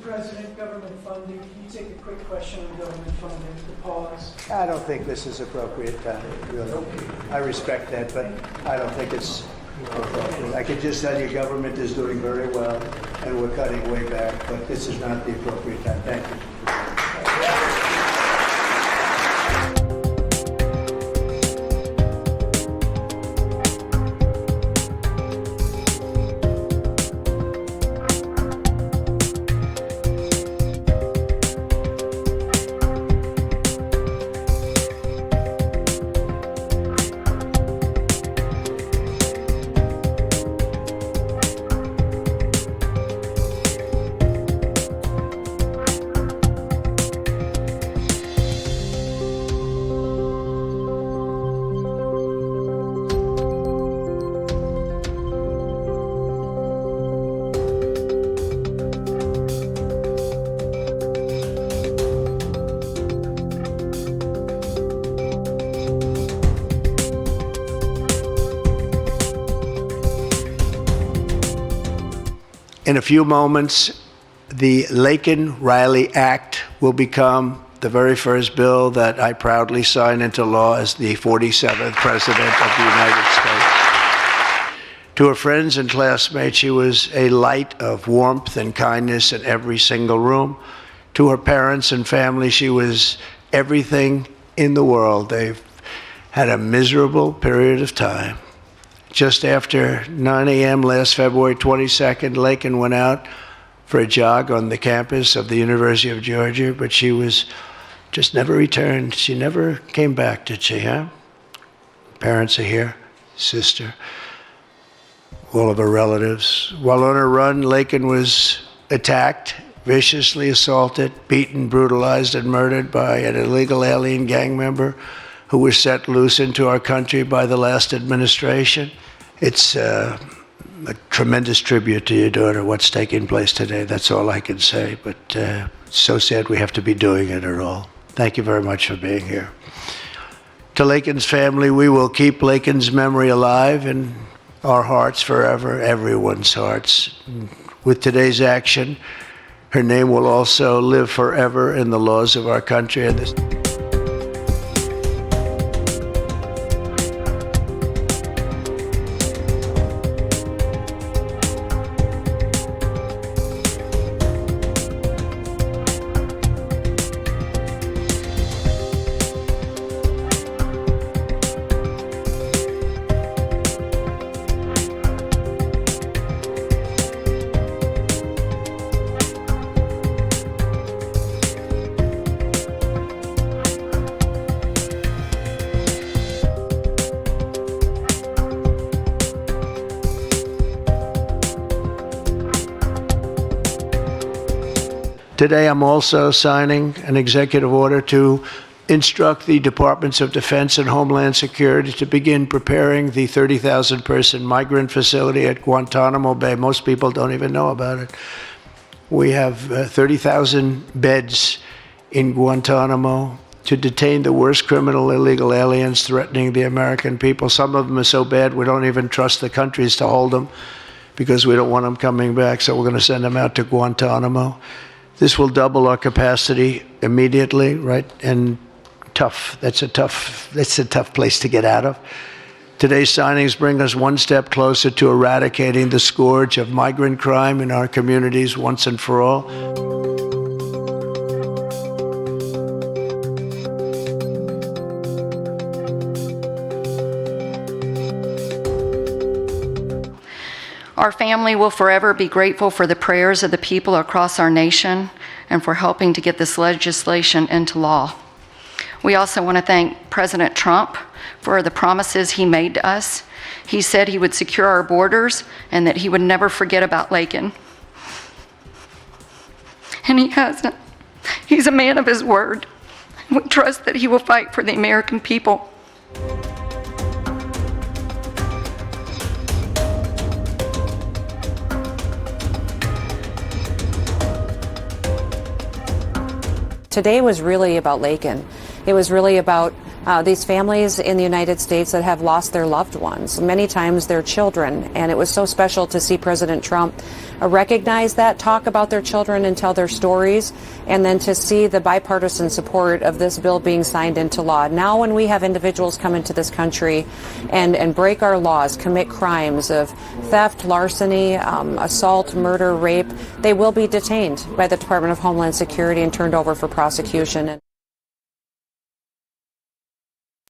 President, government funding. Can you take a quick question on government funding to pause? I don't think this is appropriate time, really. I respect that, but I don't think it's appropriate. I can just tell you government is doing very well, and we're cutting way back, but this is not the appropriate time. Thank you. In a few moments, the Laken Riley Act will become the very first bill that I proudly sign into law as the 47th President of the United States. To her friends and classmates, she was a light of warmth and kindness in every single room. To her parents and family, she was everything in the world. They've had a miserable period of time. Just after 9 a.m. last February 22nd, Laken went out for a jog on the campus of the University of Georgia, but she was just never returned. She never came back, did she, huh? Parents are here, sister, all of her relatives. While on her run, Laken was attacked, viciously assaulted, beaten, brutalized, and murdered by an illegal alien gang member who was set loose into our country by the last administration. It's a tremendous tribute to your daughter, what's taking place today. That's all I can say, but it's so sad we have to be doing it at all. Thank you very much for being here. To Laken's family, we will keep Laken's memory alive in our hearts forever, everyone's hearts. With today's action, her name will also live forever in the laws of our country. And this Today, I'm also signing an executive order to instruct the Departments of Defense and Homeland Security to begin preparing the 30,000-person migrant facility at Guantanamo Bay. Most people don't even know about it. We have 30,000 beds in Guantanamo to detain the worst criminal illegal aliens threatening the American people. Some of them are so bad we don't even trust the countries to hold them because we don't want them coming back, so we're going to send them out to Guantanamo. This will double our capacity immediately, right? And tough. That's a tough place to get out of. Today's signings bring us one step closer to eradicating the scourge of migrant crime in our communities once and for all. Our family will forever be grateful for the prayers of the people across our nation and for helping to get this legislation into law. We also want to thank President Trump for the promises he made to us. He said he would secure our borders and that he would never forget about Laken. And he hasn't. He's a man of his word. We trust that he will fight for the American people. Today was really about Laken. It was really about these families in the United States that have lost their loved ones, many times their children. And it was so special to see President Trump recognize that, talk about their children and tell their stories, and then to see the bipartisan support of this bill being signed into law. Now when we have individuals come into this country and break our laws, commit crimes of theft, larceny, assault, murder, rape, they will be detained by the Department of Homeland Security and turned over for prosecution.